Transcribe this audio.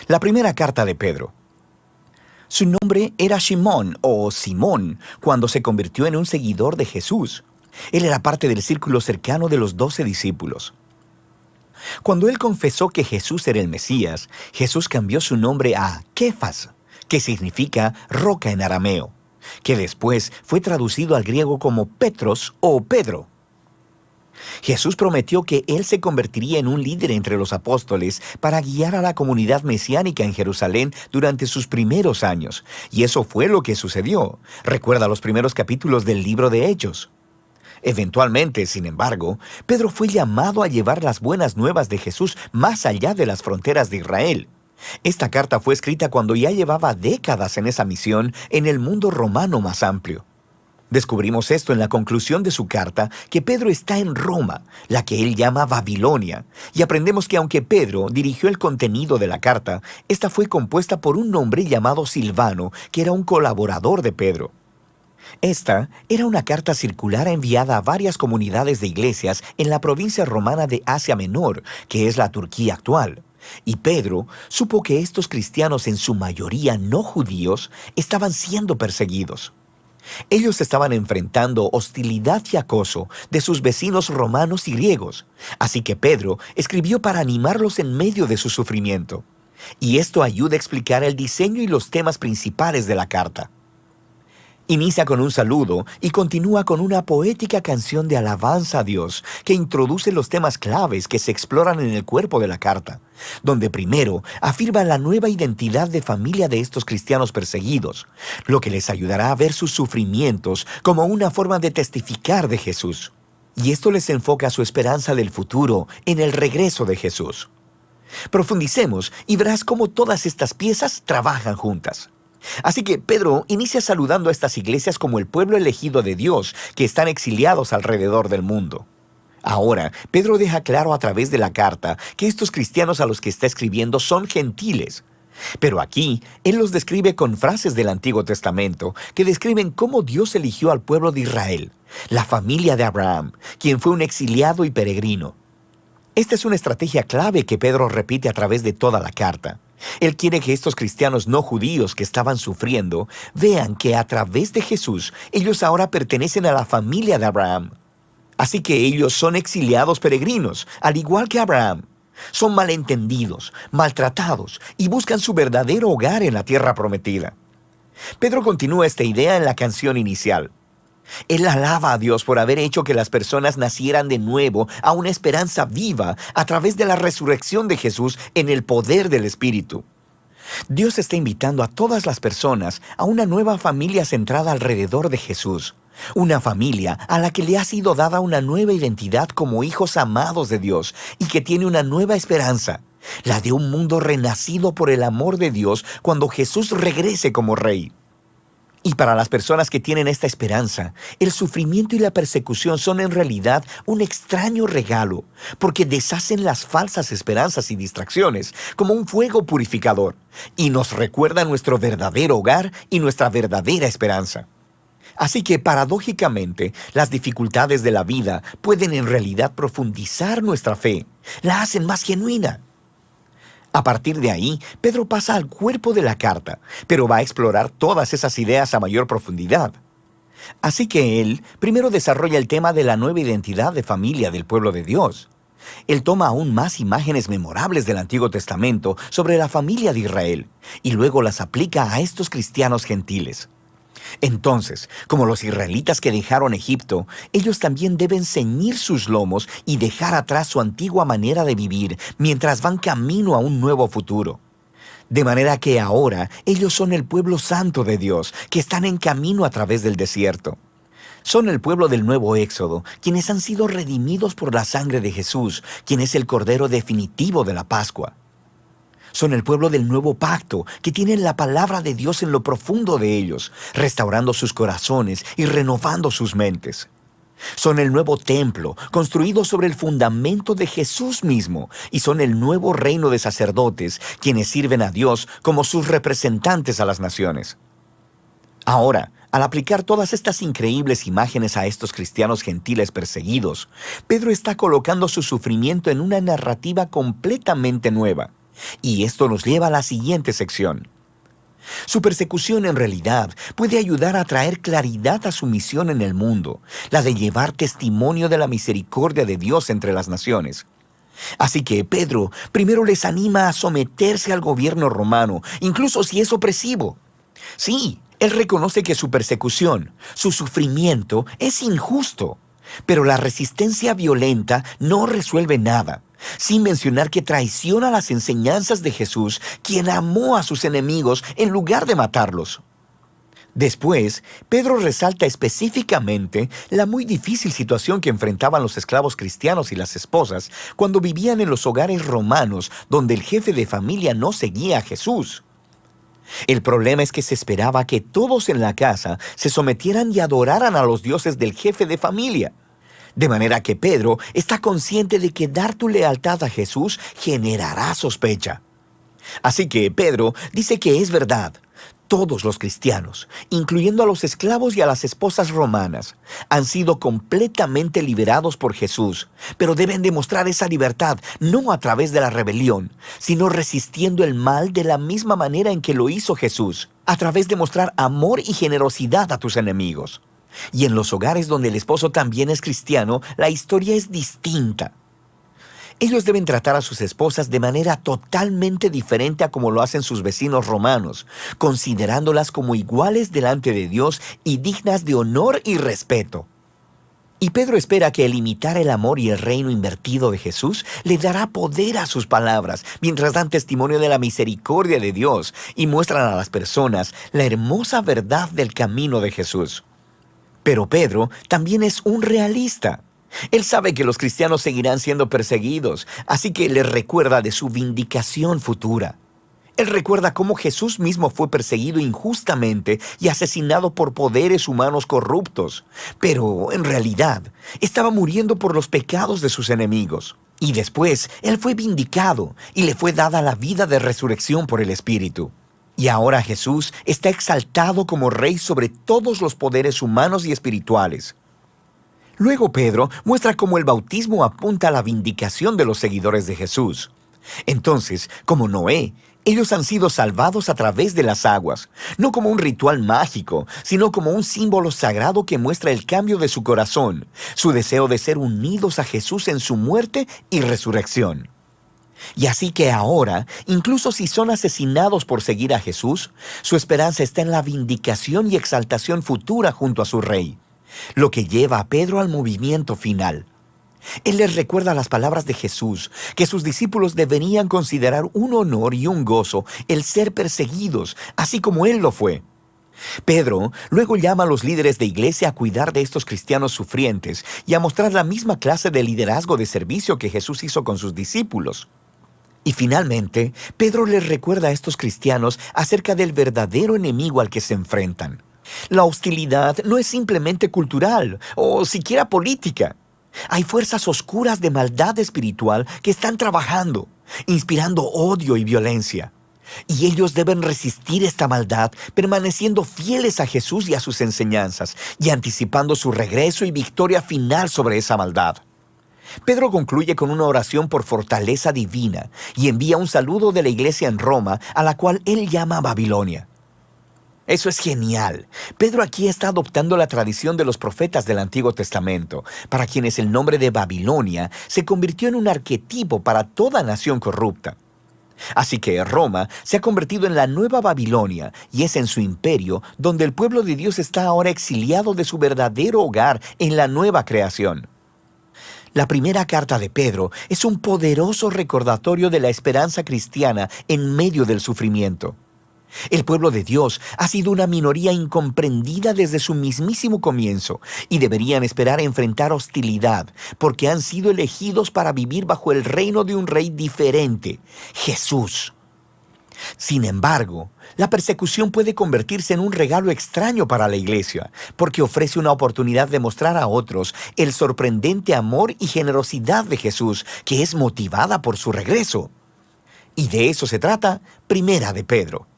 La primera carta de Pedro. Su nombre era Shimón o Simón cuando se convirtió en un seguidor de Jesús. Él era parte del círculo cercano de los 12 discípulos. Cuando él confesó que Jesús era el Mesías, Jesús cambió su nombre a Kefas, que significa roca en arameo, que después fue traducido al griego como Petros o Pedro. Jesús prometió que él se convertiría en un líder entre los apóstoles para guiar a la comunidad mesiánica en Jerusalén durante sus primeros años, y eso fue lo que sucedió. Recuerda los primeros capítulos del libro de Hechos. Eventualmente, sin embargo, Pedro fue llamado a llevar las buenas nuevas de Jesús más allá de las fronteras de Israel. Esta carta fue escrita cuando ya llevaba décadas en esa misión en el mundo romano más amplio. Descubrimos esto en la conclusión de su carta, que Pedro está en Roma, la que él llama Babilonia, y aprendemos que aunque Pedro dirigió el contenido de la carta, esta fue compuesta por un hombre llamado Silvano, que era un colaborador de Pedro. Esta era una carta circular enviada a varias comunidades de iglesias en la provincia romana de Asia Menor, que es la Turquía actual. Y Pedro supo que estos cristianos, en su mayoría no judíos, estaban siendo perseguidos. Ellos estaban enfrentando hostilidad y acoso de sus vecinos romanos y griegos, así que Pedro escribió para animarlos en medio de su sufrimiento. Y esto ayuda a explicar el diseño y los temas principales de la carta. Inicia con un saludo y continúa con una poética canción de alabanza a Dios que introduce los temas claves que se exploran en el cuerpo de la carta, donde primero afirma la nueva identidad de familia de estos cristianos perseguidos, lo que les ayudará a ver sus sufrimientos como una forma de testificar de Jesús. Y esto les enfoca su esperanza del futuro en el regreso de Jesús. Profundicemos y verás cómo todas estas piezas trabajan juntas. Así que Pedro inicia saludando a estas iglesias como el pueblo elegido de Dios que están exiliados alrededor del mundo. Ahora, Pedro deja claro a través de la carta que estos cristianos a los que está escribiendo son gentiles. Pero aquí, él los describe con frases del Antiguo Testamento que describen cómo Dios eligió al pueblo de Israel, la familia de Abraham, quien fue un exiliado y peregrino. Esta es una estrategia clave que Pedro repite a través de toda la carta. Él quiere que estos cristianos no judíos que estaban sufriendo vean que a través de Jesús ellos ahora pertenecen a la familia de Abraham. Así que ellos son exiliados peregrinos, al igual que Abraham. Son malentendidos, maltratados y buscan su verdadero hogar en la tierra prometida. Pedro continúa esta idea en la canción inicial. Él alaba a Dios por haber hecho que las personas nacieran de nuevo a una esperanza viva a través de la resurrección de Jesús en el poder del Espíritu. Dios está invitando a todas las personas a una nueva familia centrada alrededor de Jesús. Una familia a la que le ha sido dada una nueva identidad como hijos amados de Dios y que tiene una nueva esperanza, la de un mundo renacido por el amor de Dios cuando Jesús regrese como Rey. Y para las personas que tienen esta esperanza, el sufrimiento y la persecución son en realidad un extraño regalo, porque deshacen las falsas esperanzas y distracciones como un fuego purificador, y nos recuerda nuestro verdadero hogar y nuestra verdadera esperanza. Así que, paradójicamente, las dificultades de la vida pueden en realidad profundizar nuestra fe, la hacen más genuina. A partir de ahí, Pedro pasa al cuerpo de la carta, pero va a explorar todas esas ideas a mayor profundidad. Así que él primero desarrolla el tema de la nueva identidad de familia del pueblo de Dios. Él toma aún más imágenes memorables del Antiguo Testamento sobre la familia de Israel, y luego las aplica a estos cristianos gentiles. Entonces, como los israelitas que dejaron Egipto, ellos también deben ceñir sus lomos y dejar atrás su antigua manera de vivir mientras van camino a un nuevo futuro. De manera que ahora ellos son el pueblo santo de Dios, que están en camino a través del desierto. Son el pueblo del nuevo Éxodo, quienes han sido redimidos por la sangre de Jesús, quien es el Cordero definitivo de la Pascua. Son el pueblo del nuevo pacto, que tienen la palabra de Dios en lo profundo de ellos, restaurando sus corazones y renovando sus mentes. Son el nuevo templo, construido sobre el fundamento de Jesús mismo, y son el nuevo reino de sacerdotes, quienes sirven a Dios como sus representantes a las naciones. Ahora, al aplicar todas estas increíbles imágenes a estos cristianos gentiles perseguidos, Pedro está colocando su sufrimiento en una narrativa completamente nueva. Y esto nos lleva a la siguiente sección. Su persecución en realidad puede ayudar a traer claridad a su misión en el mundo, la de llevar testimonio de la misericordia de Dios entre las naciones. Así que Pedro primero les anima a someterse al gobierno romano, incluso si es opresivo. Sí, él reconoce que su persecución, su sufrimiento, es injusto, pero la resistencia violenta no resuelve nada, sin mencionar que traiciona las enseñanzas de Jesús, quien amó a sus enemigos en lugar de matarlos. Después, Pedro resalta específicamente la muy difícil situación que enfrentaban los esclavos cristianos y las esposas cuando vivían en los hogares romanos donde el jefe de familia no seguía a Jesús. El problema es que se esperaba que todos en la casa se sometieran y adoraran a los dioses del jefe de familia. De manera que Pedro está consciente de que dar tu lealtad a Jesús generará sospecha. Así que Pedro dice que es verdad. Todos los cristianos, incluyendo a los esclavos y a las esposas romanas, han sido completamente liberados por Jesús, pero deben demostrar esa libertad no a través de la rebelión, sino resistiendo el mal de la misma manera en que lo hizo Jesús, a través de mostrar amor y generosidad a tus enemigos. Y en los hogares donde el esposo también es cristiano, la historia es distinta. Ellos deben tratar a sus esposas de manera totalmente diferente a como lo hacen sus vecinos romanos, considerándolas como iguales delante de Dios y dignas de honor y respeto. Y Pedro espera que el imitar el amor y el reino invertido de Jesús le dará poder a sus palabras, mientras dan testimonio de la misericordia de Dios y muestran a las personas la hermosa verdad del camino de Jesús. Pero Pedro también es un realista. Él sabe que los cristianos seguirán siendo perseguidos, así que les recuerda de su vindicación futura. Él recuerda cómo Jesús mismo fue perseguido injustamente y asesinado por poderes humanos corruptos, pero en realidad estaba muriendo por los pecados de sus enemigos. Y después Él fue vindicado y le fue dada la vida de resurrección por el Espíritu. Y ahora Jesús está exaltado como Rey sobre todos los poderes humanos y espirituales. Luego Pedro muestra cómo el bautismo apunta a la vindicación de los seguidores de Jesús. Entonces, como Noé, ellos han sido salvados a través de las aguas, no como un ritual mágico, sino como un símbolo sagrado que muestra el cambio de su corazón, su deseo de ser unidos a Jesús en su muerte y resurrección. Y así que ahora, incluso si son asesinados por seguir a Jesús, su esperanza está en la vindicación y exaltación futura junto a su Rey, lo que lleva a Pedro al movimiento final. Él les recuerda las palabras de Jesús, que sus discípulos deberían considerar un honor y un gozo el ser perseguidos, así como él lo fue. Pedro luego llama a los líderes de iglesia a cuidar de estos cristianos sufrientes y a mostrar la misma clase de liderazgo de servicio que Jesús hizo con sus discípulos. Y finalmente, Pedro les recuerda a estos cristianos acerca del verdadero enemigo al que se enfrentan. La hostilidad no es simplemente cultural o siquiera política. Hay fuerzas oscuras de maldad espiritual que están trabajando, inspirando odio y violencia. Y ellos deben resistir esta maldad, permaneciendo fieles a Jesús y a sus enseñanzas, y anticipando su regreso y victoria final sobre esa maldad. Pedro concluye con una oración por fortaleza divina y envía un saludo de la iglesia en Roma, a la cual él llama Babilonia. Eso es genial. Pedro aquí está adoptando la tradición de los profetas del Antiguo Testamento, para quienes el nombre de Babilonia se convirtió en un arquetipo para toda nación corrupta. Así que Roma se ha convertido en la nueva Babilonia, y es en su imperio donde el pueblo de Dios está ahora exiliado de su verdadero hogar en la nueva creación. La primera carta de Pedro es un poderoso recordatorio de la esperanza cristiana en medio del sufrimiento. El pueblo de Dios ha sido una minoría incomprendida desde su mismísimo comienzo y deberían esperar enfrentar hostilidad porque han sido elegidos para vivir bajo el reino de un rey diferente, Jesús. Sin embargo, la persecución puede convertirse en un regalo extraño para la iglesia, porque ofrece una oportunidad de mostrar a otros el sorprendente amor y generosidad de Jesús, que es motivada por su regreso. Y de eso se trata Primera de Pedro.